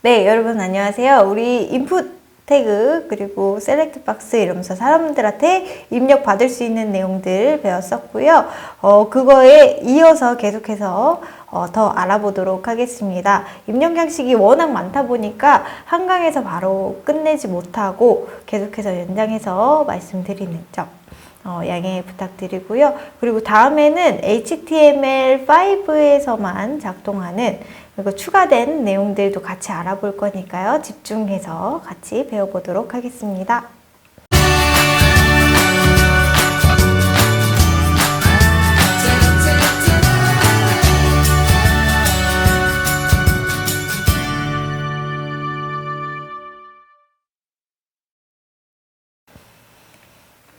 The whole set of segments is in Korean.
네, 여러분 안녕하세요. 우리 인풋 태그 그리고 셀렉트 박스 이러면서 사람들한테 입력 받을 수 있는 내용들 배웠었고요. 그거에 이어서 계속해서 더 알아보도록 하겠습니다. 입력 양식이 워낙 많다 보니까 한강에서 바로 끝내지 못하고 계속해서 연장해서 말씀드리는 점 양해 부탁드리고요. 그리고 다음에는 HTML5에서만 작동하는 그리고 추가된 내용들도 같이 알아볼 거니까요. 집중해서 같이 배워보도록 하겠습니다.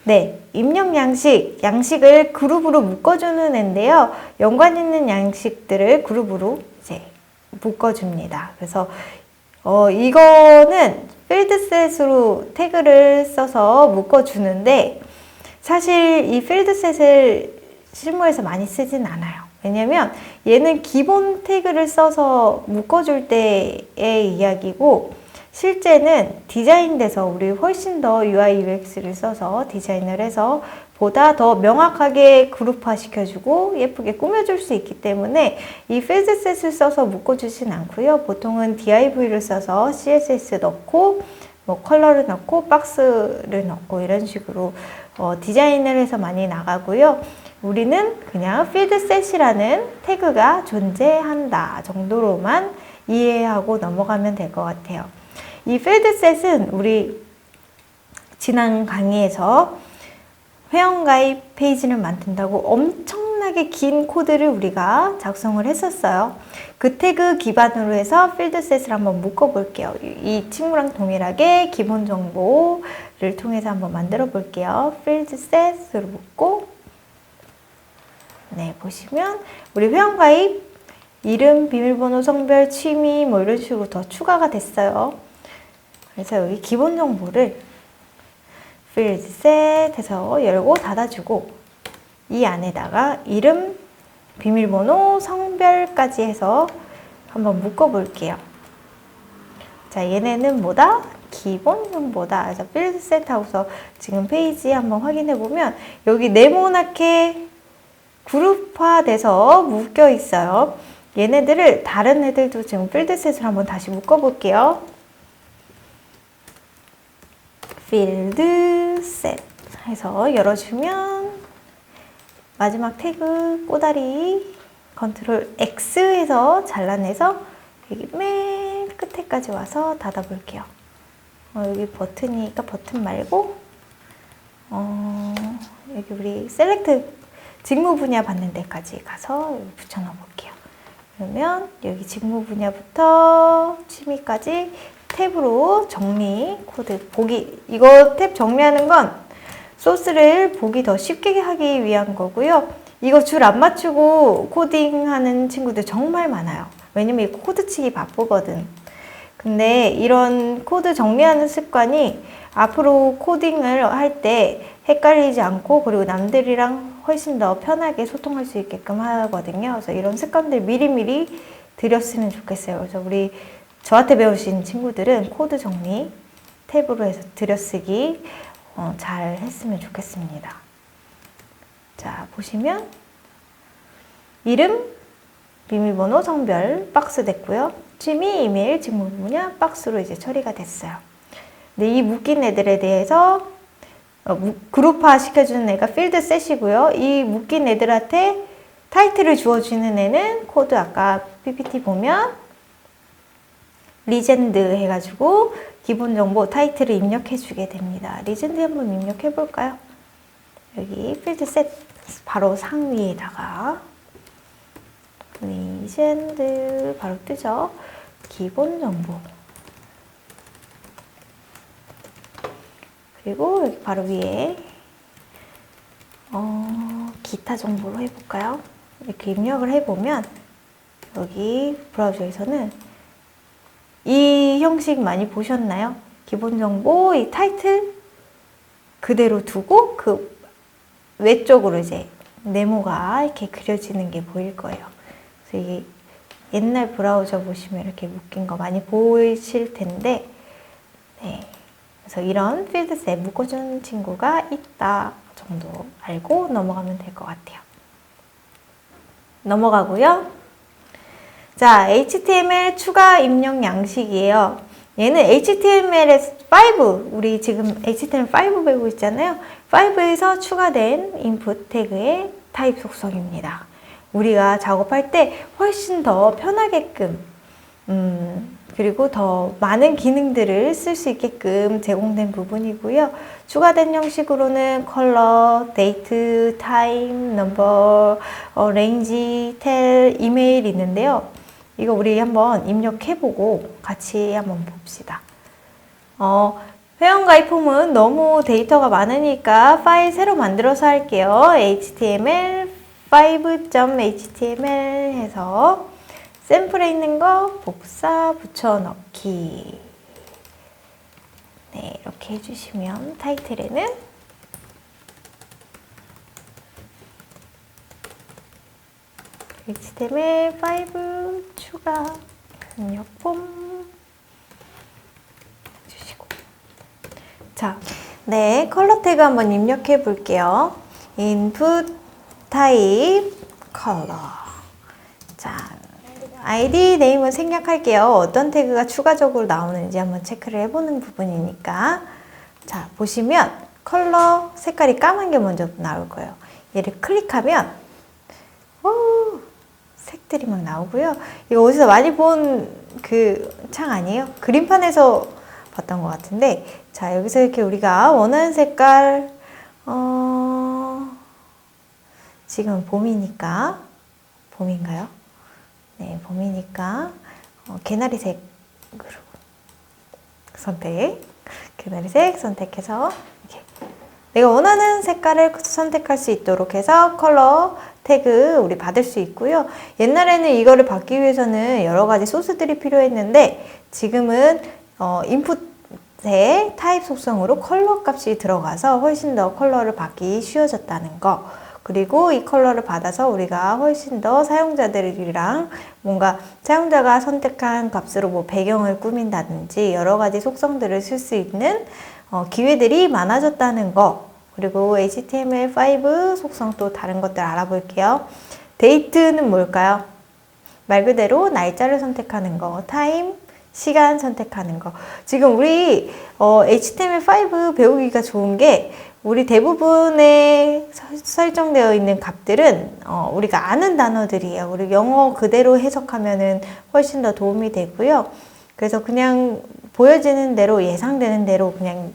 네, 입력 양식을 그룹으로 묶어주는 앤데요. 연관 있는 양식들을 그룹으로 이제 묶어줍니다. 그래서 이거는 필드셋으로 태그를 써서 묶어주는데 사실 이 필드셋을 실무에서 많이 쓰진 않아요. 왜냐면 얘는 기본 태그를 써서 묶어줄 때의 이야기고 실제는 디자인돼서 우리 훨씬 더 UI UX를 써서 디자인을 해서 보다 더 명확하게 그룹화 시켜주고 예쁘게 꾸며줄 수 있기 때문에 이 필드셋을 써서 묶어주진 않고요. 보통은 div를 써서 CSS 넣고 뭐 컬러를 넣고 박스를 넣고 이런 식으로 디자인을 해서 많이 나가고요. 우리는 그냥 필드셋이라는 태그가 존재한다 정도로만 이해하고 넘어가면 될 것 같아요. 이 필드셋은 우리 지난 강의에서 회원가입 페이지를 만든다고 엄청나게 긴 코드를 우리가 작성을 했었어요. 그 태그 기반으로 해서 필드셋을 한번 묶어 볼게요. 이 친구랑 동일하게 기본 정보를 통해서 한번 만들어 볼게요. 필드셋으로 묶고 네, 보시면 우리 회원가입 이름, 비밀번호, 성별, 취미 뭐 이런 식으로 더 추가가 됐어요. 그래서 여기 기본 정보를 필드셋 해서 열고 닫아주고 이 안에다가 이름, 비밀번호, 성별까지 해서 한번 묶어 볼게요. 자, 얘네는 뭐다? 기본 정보다. 그래서 필드셋 하고서 지금 페이지 한번 확인해 보면 여기 네모나게 그룹화돼서 묶여 있어요. 얘네들을 다른 애들도 지금 필드셋을 한번 다시 묶어 볼게요. 필드셋 해서 열어주면 마지막 태그 꼬다리 컨트롤 X 해서 잘라내서 여기 맨 끝에까지 와서 닫아 볼게요. 여기 버튼이니까 버튼 말고 여기 우리 셀렉트 직무 분야 받는 데까지 가서 여기 붙여 넣어 볼게요. 그러면 여기 직무 분야부터 취미까지 탭으로 정리 코드 보기, 이거 탭 정리하는 건 소스를 보기 더 쉽게 하기 위한 거고요. 이거 줄 안 맞추고 코딩하는 친구들 정말 많아요. 왜냐면 이 코드 치기 바쁘거든. 근데 이런 코드 정리하는 습관이 앞으로 코딩을 할 때 헷갈리지 않고 그리고 남들이랑 훨씬 더 편하게 소통할 수 있게끔 하거든요. 그래서 이런 습관들 미리미리 들였으면 좋겠어요. 그래서 저한테 배우신 친구들은 코드 정리 탭으로 해서 들여쓰기 잘 했으면 좋겠습니다. 자, 보시면 이름, 비밀번호, 성별 박스 됐고요. 취미, 이메일, 직무 분야 박스로 이제 처리가 됐어요. 근데 이 묶인 애들에 대해서 그룹화 시켜주는 애가 필드셋이고요. 이 묶인 애들한테 타이틀을 주어주는 애는 코드 아까 PPT 보면 리젠드 해가지고 기본 정보 타이틀을 입력해 주게 됩니다. 리젠드 한번 입력해 볼까요? 여기 필드셋 바로 상위에다가 리젠드 바로 뜨죠. 기본 정보 그리고 여기 바로 위에 기타 정보로 해볼까요? 이렇게 입력을 해보면 여기 브라우저에서는 이 형식 많이 보셨나요? 기본 정보, 이 타이틀 그대로 두고 그 외쪽으로 이제 네모가 이렇게 그려지는 게 보일 거예요. 그래서 이게 옛날 브라우저 보시면 이렇게 묶인 거 많이 보이실 텐데, 네. 그래서 이런 필드셋 묶어준 친구가 있다 정도 알고 넘어가면 될 것 같아요. 넘어가고요. 자, HTML 추가 입력 양식이에요. 얘는 HTML5, 우리 지금 HTML5 배우고 있잖아요. 5에서 추가된 인풋 태그의 타입 속성입니다. 우리가 작업할 때 훨씬 더 편하게끔 그리고 더 많은 기능들을 쓸 수 있게끔 제공된 부분이고요. 추가된 형식으로는 컬러, 데이트, 타임, 넘버, 레인지, 텔, 이메일 있는데요. 이거 우리 한번 입력해보고 같이 한번 봅시다. 회원가입 폼은 너무 데이터가 많으니까 파일 새로 만들어서 할게요. html5.html 해서 샘플에 있는 거 복사 붙여넣기. 네, 이렇게 해주시면 타이틀에는 HTML5 추가 입력 폼 해주시고. 자, 네, 컬러 태그 한번 입력해 볼게요. input type 컬러. 자, 아이디 네임은 생략할게요. 어떤 태그가 추가적으로 나오는지 한번 체크를 해보는 부분이니까. 자, 보시면 컬러 색깔이 까만 게 먼저 나올 거예요. 얘를 클릭하면 색들이 막 나오고요. 이거 어디서 많이 본 그 창 아니에요? 그림판에서 봤던 것 같은데, 자, 여기서 이렇게 우리가 원하는 색깔, 지금 봄이니까, 봄인가요? 네, 봄이니까 개나리색으로 개나리색 선택해서 이렇게 내가 원하는 색깔을 선택할 수 있도록 해서 컬러 태그 우리 받을 수 있고요. 옛날에는 이거를 받기 위해서는 여러 가지 소스들이 필요했는데, 지금은 인풋의 타입 속성으로 컬러 값이 들어가서 훨씬 더 컬러를 받기 쉬워졌다는 거. 그리고 이 컬러를 받아서 우리가 훨씬 더 사용자들이랑 뭔가 사용자가 선택한 값으로 뭐 배경을 꾸민다든지 여러 가지 속성들을 쓸 수 있는 기회들이 많아졌다는 거. 그리고 HTML5 속성 또 다른 것들 알아볼게요. 데이트는 뭘까요? 말 그대로 날짜를 선택하는 거. 타임, 시간 선택하는 거. 지금 우리 HTML5 배우기가 좋은 게, 우리 대부분의 설정되어 있는 값들은 우리가 아는 단어들이에요. 우리 영어 그대로 해석하면은 훨씬 더 도움이 되고요. 그래서 그냥 보여지는 대로, 예상되는 대로 그냥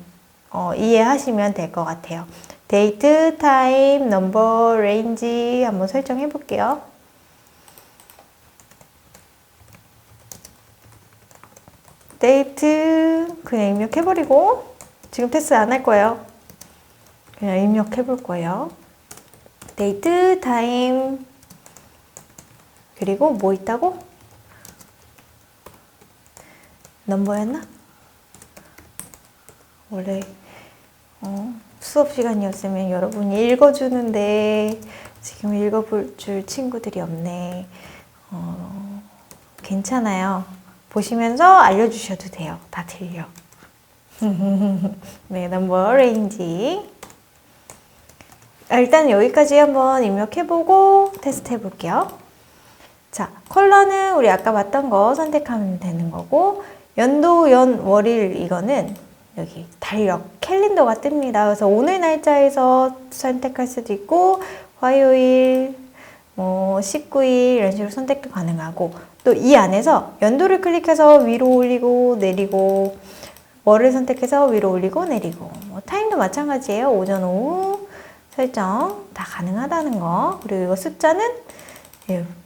이해하시면 될 것 같아요. 데이트, 타임, 넘버, 레인지 한번 설정해 볼게요. 데이트 그냥 입력해버리고, 지금 테스트 안 할 거예요. 그냥 입력해 볼 거예요. 데이트, 타임, 그리고 뭐 있다고? 넘버였나? 원래 수업 시간이었으면 여러분이 읽어주는데 지금 읽어볼 줄 친구들이 없네. 괜찮아요. 보시면서 알려주셔도 돼요. 다 들려. 네, 넘버, 레인지. 일단 여기까지 한번 입력해보고 테스트 해볼게요. 자, 컬러는 우리 아까 봤던 거 선택하면 되는 거고, 연도, 연, 월일 이거는 여기 달력, 캘린더가 뜹니다. 그래서 오늘 날짜에서 선택할 수도 있고, 화요일, 뭐 19일 이런 식으로 선택도 가능하고, 또 이 안에서 연도를 클릭해서 위로 올리고 내리고, 월을 선택해서 위로 올리고 내리고, 뭐 타임도 마찬가지예요. 오전, 오후 설정 다 가능하다는 거. 그리고 이거 숫자는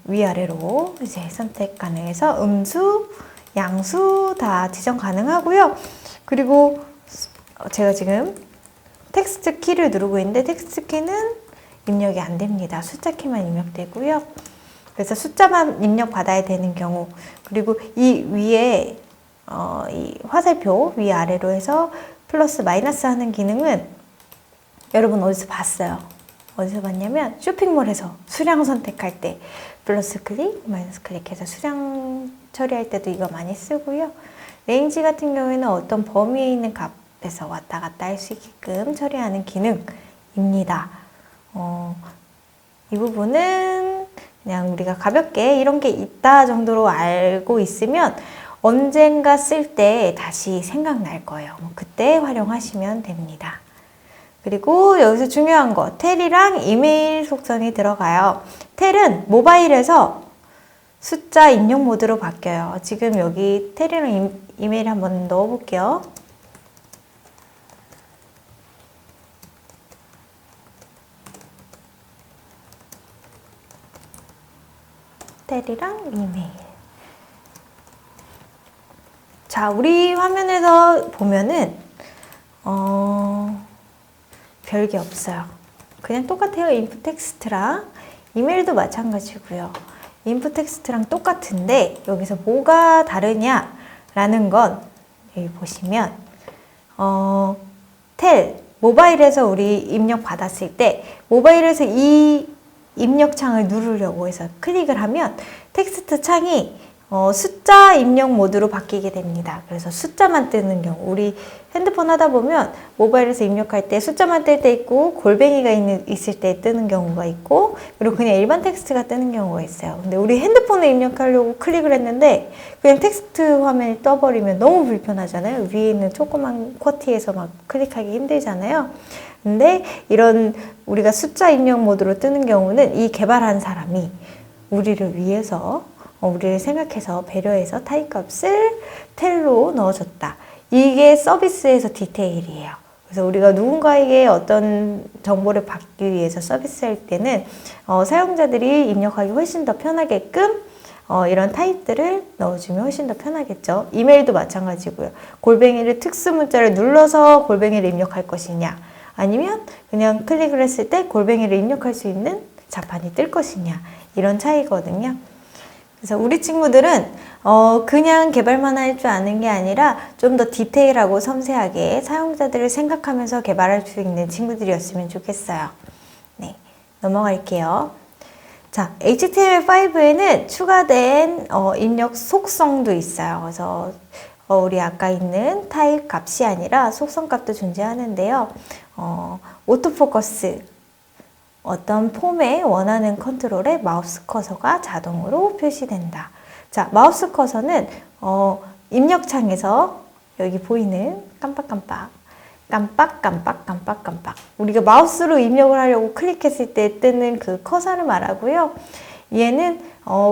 위아래로 이제 선택 가능해서 음수, 양수 다 지정 가능하고요. 그리고 제가 지금 텍스트 키를 누르고 있는데 텍스트 키는 입력이 안 됩니다. 숫자 키만 입력되고요. 그래서 숫자만 입력 받아야 되는 경우, 그리고 이 위에 이 화살표 위아래로 해서 플러스 마이너스 하는 기능은 여러분 어디서 봤어요? 어디서 봤냐면 쇼핑몰에서 수량 선택할 때 플러스 클릭, 마이너스 클릭해서 수량 처리할 때도 이거 많이 쓰고요. 레인지 같은 경우에는 어떤 범위에 있는 값에서 왔다 갔다 할 수 있게끔 처리하는 기능입니다. 이 부분은 그냥 우리가 가볍게 이런 게 있다 정도로 알고 있으면 언젠가 쓸 때 다시 생각날 거예요. 그때 활용하시면 됩니다. 그리고 여기서 중요한 거, 텔이랑 이메일 속성이 들어가요. 텔은 모바일에서 숫자 입력 모드로 바뀌어요. 지금 여기 텔이랑 이메일 한번 넣어볼게요. 텔이랑 이메일. 자, 우리 화면에서 보면은 별게 없어요. 그냥 똑같아요. 인풋 텍스트랑 이메일도 마찬가지고요. 인풋 텍스트랑 똑같은데 여기서 뭐가 다르냐라는 건 여기 보시면 텔 모바일에서 우리 입력 받았을 때 모바일에서 이 입력 창을 누르려고 해서 클릭을 하면 텍스트 창이 숫자 입력 모드로 바뀌게 됩니다. 그래서 숫자만 뜨는 경우, 우리 핸드폰 하다 보면 모바일에서 입력할 때 숫자만 뜰 때 있고 골뱅이가 있을 때 뜨는 경우가 있고 그리고 그냥 일반 텍스트가 뜨는 경우가 있어요. 근데 우리 핸드폰에 입력하려고 클릭을 했는데 그냥 텍스트 화면이 떠버리면 너무 불편하잖아요. 위에 있는 조그만 쿼티에서 막 클릭하기 힘들잖아요. 근데 이런 우리가 숫자 입력 모드로 뜨는 경우는 이 개발한 사람이 우리를 위해서 우리를 생각해서 배려해서 타입 값을 텔로 넣어줬다. 이게 서비스에서 디테일이에요. 그래서 우리가 누군가에게 어떤 정보를 받기 위해서 서비스할 때는 사용자들이 입력하기 훨씬 더 편하게끔 이런 타입들을 넣어주면 훨씬 더 편하겠죠. 이메일도 마찬가지고요. 골뱅이를 특수 문자를 눌러서 골뱅이를 입력할 것이냐 아니면 그냥 클릭을 했을 때 골뱅이를 입력할 수 있는 자판이 뜰 것이냐 이런 차이거든요. 그래서 우리 친구들은 그냥 개발만 할 줄 아는 게 아니라 좀 더 디테일하고 섬세하게 사용자들을 생각하면서 개발할 수 있는 친구들이었으면 좋겠어요. 네, 넘어갈게요. 자, HTML5에는 추가된 입력 속성도 있어요. 그래서 우리 아까 있는 타입 값이 아니라 속성 값도 존재하는데요. 오토포커스 어떤 폼에 원하는 컨트롤에 마우스 커서가 자동으로 표시된다. 자, 마우스 커서는 입력창에서 여기 보이는 깜빡깜빡 우리가 마우스로 입력을 하려고 클릭했을 때 뜨는 그 커서를 말하고요. 얘는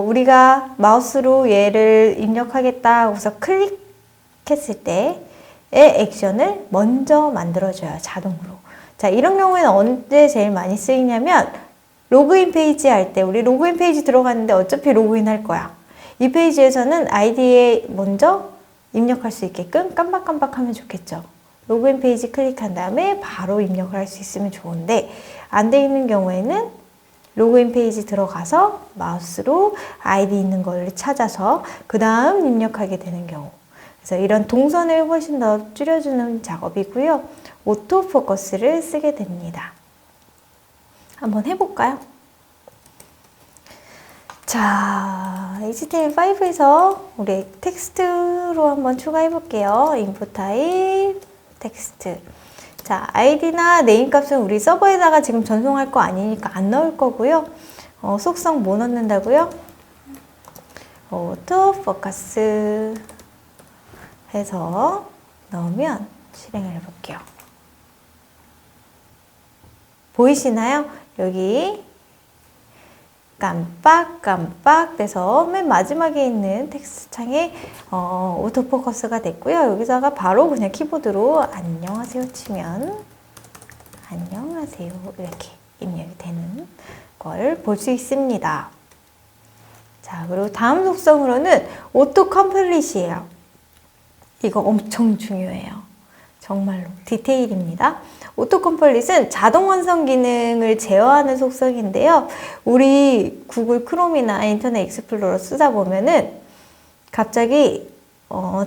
우리가 마우스로 얘를 입력하겠다 하고서 클릭했을 때의 액션을 먼저 만들어줘요. 자동으로. 자, 이런 경우에는 언제 제일 많이 쓰이냐면 로그인 페이지 할 때 우리 로그인 페이지 들어갔는데 어차피 로그인 할 거야. 이 페이지에서는 아이디에 먼저 입력할 수 있게끔 깜빡깜빡하면 좋겠죠. 로그인 페이지 클릭한 다음에 바로 입력을 할 수 있으면 좋은데 안 돼 있는 경우에는 로그인 페이지 들어가서 마우스로 아이디 있는 걸 찾아서 그 다음 입력하게 되는 경우. 그래서 이런 동선을 훨씬 더 줄여주는 작업이고요. 오토포커스를 쓰게 됩니다. 한번 해볼까요? 자, HTML5에서 우리 텍스트로 한번 추가해 볼게요. input type 텍스트. 자, 아이디나 네임 값은 우리 서버에다가 지금 전송할 거 아니니까 안 넣을 거고요. 속성 뭐 넣는다고요? 오토포커스 해서 넣으면 실행을 해볼게요. 보이시나요? 여기 깜빡깜빡 돼서 맨 마지막에 있는 텍스트 창에 오토포커스가 됐고요. 여기다가 바로 그냥 키보드로 안녕하세요 치면 안녕하세요 이렇게 입력이 되는 걸 볼 수 있습니다. 자, 그리고 다음 속성으로는 오토 컴플릿이에요. 이거 엄청 중요해요. 정말로 디테일입니다. 오토 컴플릿은 자동 완성 기능을 제어하는 속성인데요. 우리 구글 크롬이나 인터넷 익스플로러 쓰다 보면은 갑자기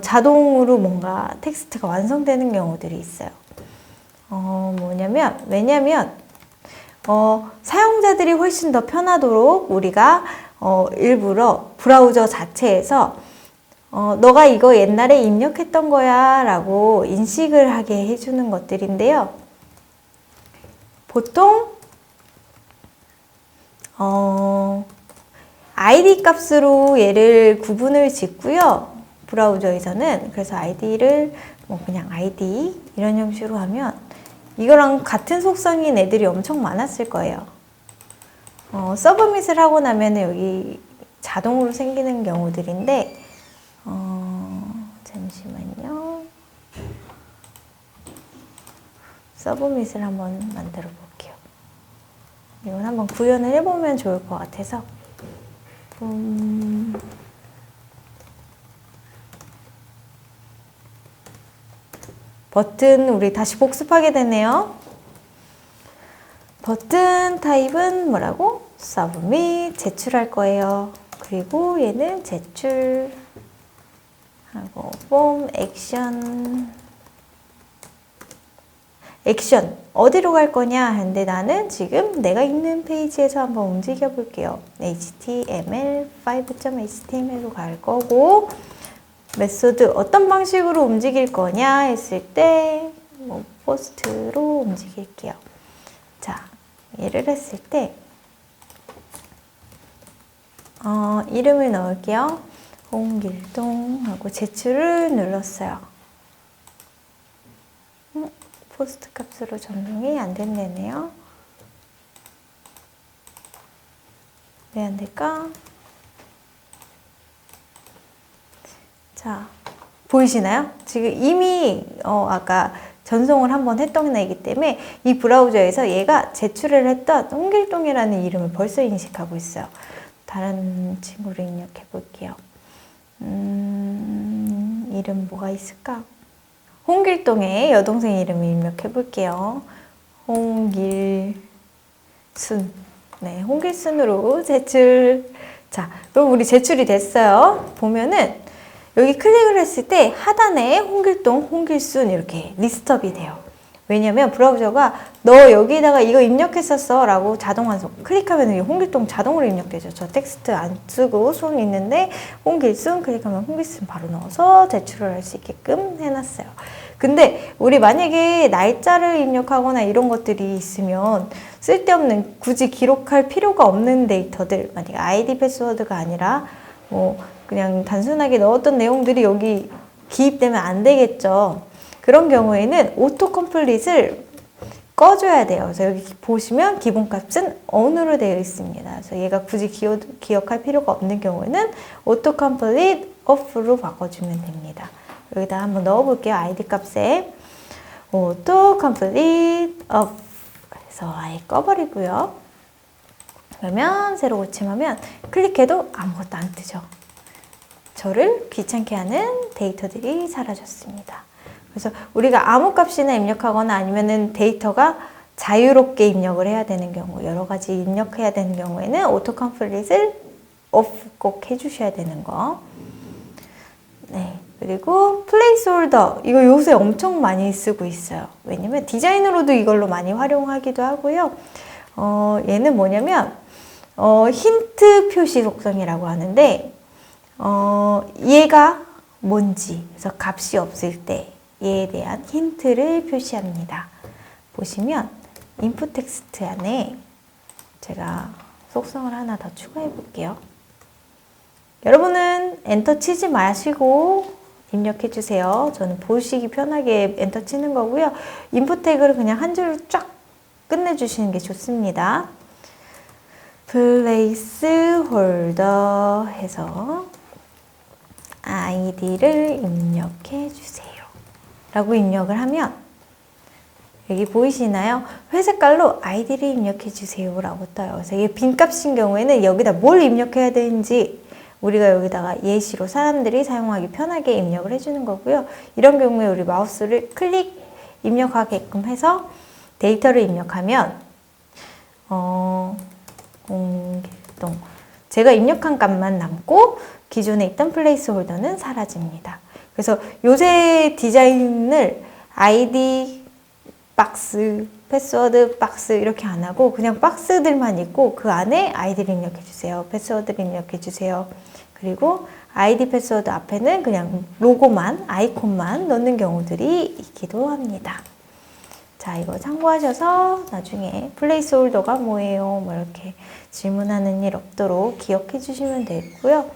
자동으로 뭔가 텍스트가 완성되는 경우들이 있어요. 왜냐면 사용자들이 훨씬 더 편하도록 우리가 일부러 브라우저 자체에서 너가 이거 옛날에 입력했던 거야 라고 인식을 하게 해주는 것들인데요. 보통 ID 값으로 얘를 구분을 짓고요. 브라우저에서는. 그래서 ID를 뭐 그냥 ID 이런 형식으로 하면 이거랑 같은 속성인 애들이 엄청 많았을 거예요. 서브밋을 하고 나면 여기 자동으로 생기는 경우들인데 잠시만요. 서브밋을 한번 만들어 볼게요. 이건 한번 구현을 해보면 좋을 것 같아서 버튼 우리 다시 복습하게 되네요. 버튼 타입은 뭐라고? 서브밋 제출할 거예요. 그리고 얘는 제출 하고 폼 액션 어디로 갈 거냐 하는데 나는 지금 내가 있는 페이지에서 한번 움직여 볼게요. html5.html로 갈 거고 메소드 어떤 방식으로 움직일 거냐 했을 때 뭐 포스트로 움직일게요. 자, 얘를 했을 때 이름을 넣을게요. 홍길동 하고 제출을 눌렀어요. 포스트 값으로 전송이 안 됐네요. 왜 안 될까? 자, 보이시나요? 지금 이미 아까 전송을 한번 했던 애이기 때문에 이 브라우저에서 얘가 제출을 했던 홍길동이라는 이름을 벌써 인식하고 있어요. 다른 친구를 입력해 볼게요. 이름 뭐가 있을까? 홍길동의 여동생 이름을 입력해 볼게요. 홍길순. 네, 홍길순으로 제출. 자, 그럼 우리 제출이 됐어요. 보면은 여기 클릭을 했을 때 하단에 홍길동, 홍길순 이렇게 리스트업이 돼요. 왜냐면 브라우저가 너 여기다가 이거 입력했었어 라고 자동 완성. 클릭하면 홍길동 자동으로 입력되죠. 저 텍스트 안 쓰고 손 있는데 홍길순 클릭하면 홍길순 바로 넣어서 제출을 할 수 있게끔 해놨어요. 근데 우리 만약에 날짜를 입력하거나 이런 것들이 있으면 쓸데없는 굳이 기록할 필요가 없는 데이터들, 만약에 아이디 패스워드가 아니라 뭐 그냥 단순하게 넣었던 내용들이 여기 기입되면 안 되겠죠. 그런 경우에는 오토 컴플릿을 꺼줘야 돼요. 그래서 여기 보시면 기본값은 on으로 되어 있습니다. 그래서 얘가 굳이 기억할 필요가 없는 경우에는 오토 컴플릿 off로 바꿔주면 됩니다. 여기다 한번 넣어볼게요. id 값에 오토 컴플릿 off 해서 아예 꺼버리고요. 그러면 새로 고침하면 클릭해도 아무것도 안 뜨죠. 저를 귀찮게 하는 데이터들이 사라졌습니다. 그래서 우리가 아무 값이나 입력하거나 아니면은 데이터가 자유롭게 입력을 해야 되는 경우, 여러 가지 입력해야 되는 경우에는 오토 컴플릿을 off 꼭 해주셔야 되는 거. 네. 그리고 플레이스홀더, 이거 요새 엄청 많이 쓰고 있어요. 왜냐면 디자인으로도 이걸로 많이 활용하기도 하고요. 얘는 뭐냐면 힌트 표시 속성이라고 하는데 얘가 뭔지, 그래서 값이 없을 때 얘에 대한 힌트를 표시합니다. 보시면 input 텍스트 안에 제가 속성을 하나 더 추가해 볼게요. 여러분은 엔터 치지 마시고 입력해 주세요. 저는 보시기 편하게 엔터 치는 거고요. 인풋 태그를 그냥 한 줄로 쫙 끝내주시는 게 좋습니다. placeholder 해서 아이디를 입력해 주세요. 라고 입력을 하면 여기 보이시나요? 회색깔로 아이디를 입력해 주세요 라고 떠요. 그래서 이게 빈값인 경우에는 여기다 뭘 입력해야 되는지 우리가 여기다가 예시로 사람들이 사용하기 편하게 입력을 해주는 거고요. 이런 경우에 우리 마우스를 클릭 입력하게끔 해서 데이터를 입력하면 홍길동 제가 입력한 값만 남고 기존에 있던 플레이스홀더는 사라집니다. 그래서 요새 디자인을 아이디 박스 패스워드 박스 이렇게 안 하고 그냥 박스들만 있고 그 안에 아이디를 입력해 주세요. 패스워드를 입력해 주세요. 그리고 아이디 패스워드 앞에는 그냥 로고만, 아이콘만 넣는 경우들이 있기도 합니다. 자, 이거 참고하셔서 나중에 플레이스홀더가 뭐예요? 뭐 이렇게 질문하는 일 없도록 기억해 주시면 되고요.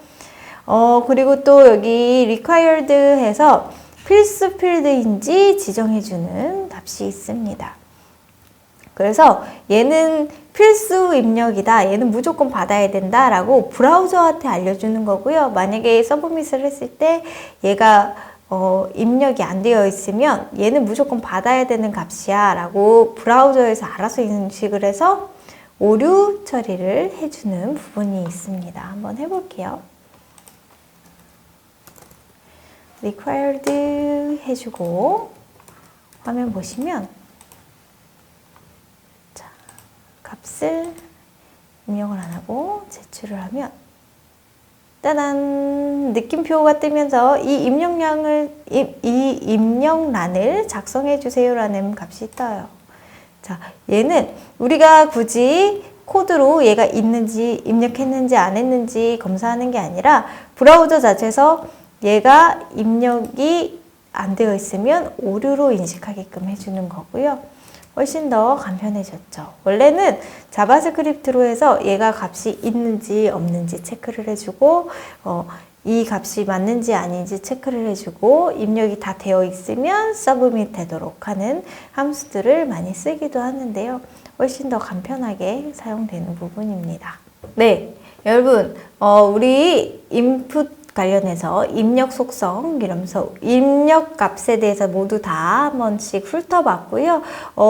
그리고 또 여기 required 해서 필수 필드인지 지정해 주는 값이 있습니다. 그래서 얘는 필수 입력이다. 얘는 무조건 받아야 된다. 라고 브라우저한테 알려주는 거고요. 만약에 서브밋을 했을 때 얘가 입력이 안 되어 있으면 얘는 무조건 받아야 되는 값이야. 라고 브라우저에서 알아서 인식을 해서 오류 처리를 해주는 부분이 있습니다. 한번 해볼게요. required 해주고 화면 보시면 값을 입력을 안 하고 제출을 하면 따단! 느낌표가 뜨면서 이 입력란을 작성해 주세요 라는 값이 떠요. 자, 얘는 우리가 굳이 코드로 얘가 있는지 입력했는지 안 했는지 검사하는 게 아니라 브라우저 자체에서 얘가 입력이 안 되어 있으면 오류로 인식하게끔 해주는 거고요. 훨씬 더 간편해졌죠. 원래는 자바스크립트로 해서 얘가 값이 있는지 없는지 체크를 해주고 이 값이 맞는지 아닌지 체크를 해주고 입력이 다 되어 있으면 서브밋 되도록 하는 함수들을 많이 쓰기도 하는데요. 훨씬 더 간편하게 사용되는 부분입니다. 네, 여러분 우리 인풋 관련해서 입력 속성 이러면서 입력 값에 대해서 모두 다 한 번씩 훑어봤고요.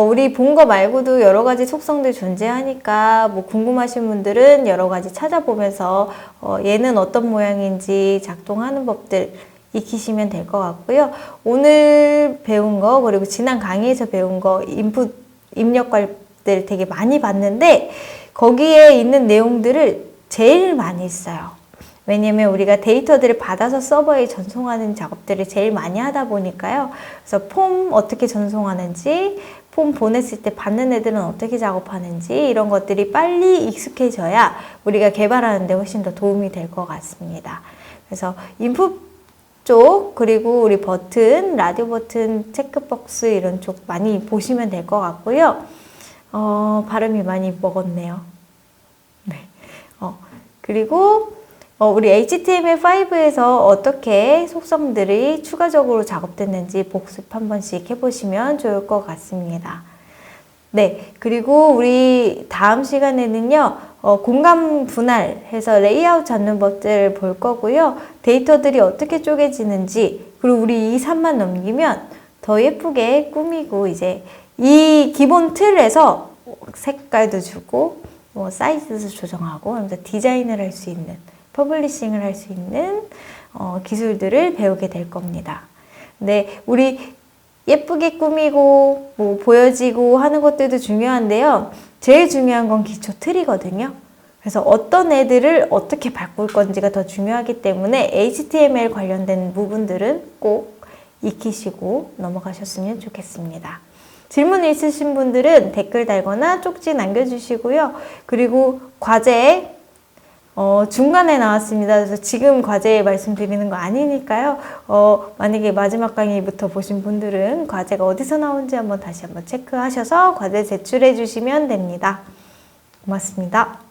우리 본 거 말고도 여러 가지 속성들 존재하니까 뭐 궁금하신 분들은 여러 가지 찾아보면서 얘는 어떤 모양인지 작동하는 법들 익히시면 될 것 같고요. 오늘 배운 거 그리고 지난 강의에서 배운 거 인풋 입력값들 되게 많이 봤는데 거기에 있는 내용들을 제일 많이 써요. 왜냐면 우리가 데이터들을 받아서 서버에 전송하는 작업들을 제일 많이 하다 보니까요. 그래서 폼 어떻게 전송하는지, 폼 보냈을 때 받는 애들은 어떻게 작업하는지 이런 것들이 빨리 익숙해져야 우리가 개발하는 데 훨씬 더 도움이 될 것 같습니다. 그래서 인풋 쪽 그리고 우리 버튼, 라디오 버튼, 체크박스 이런 쪽 많이 보시면 될 것 같고요. 발음이 많이 먹었네요. 네. 그리고 우리 HTML5에서 어떻게 속성들이 추가적으로 작업됐는지 복습 한 번씩 해보시면 좋을 것 같습니다. 네, 그리고 우리 다음 시간에는요, 공간 분할해서 레이아웃 잡는 법들을 볼 거고요. 데이터들이 어떻게 쪼개지는지, 그리고 우리 이 산만 넘기면 더 예쁘게 꾸미고 이제 이 기본 틀에서 색깔도 주고, 사이즈도 조정하고 하면서 디자인을 할 수 있는 퍼블리싱을 할 수 있는 기술들을 배우게 될 겁니다. 근데 우리 예쁘게 꾸미고 뭐 보여지고 하는 것들도 중요한데요. 제일 중요한 건 기초 틀이거든요. 그래서 어떤 애들을 어떻게 바꿀 건지가 더 중요하기 때문에 HTML 관련된 부분들은 꼭 익히시고 넘어가셨으면 좋겠습니다. 질문 있으신 분들은 댓글 달거나 쪽지 남겨주시고요. 그리고 과제 중간에 나왔습니다. 그래서 지금 과제 말씀드리는 거 아니니까요. 만약에 마지막 강의부터 보신 분들은 과제가 어디서 나온지 다시 한번 체크하셔서 과제 제출해 주시면 됩니다. 고맙습니다.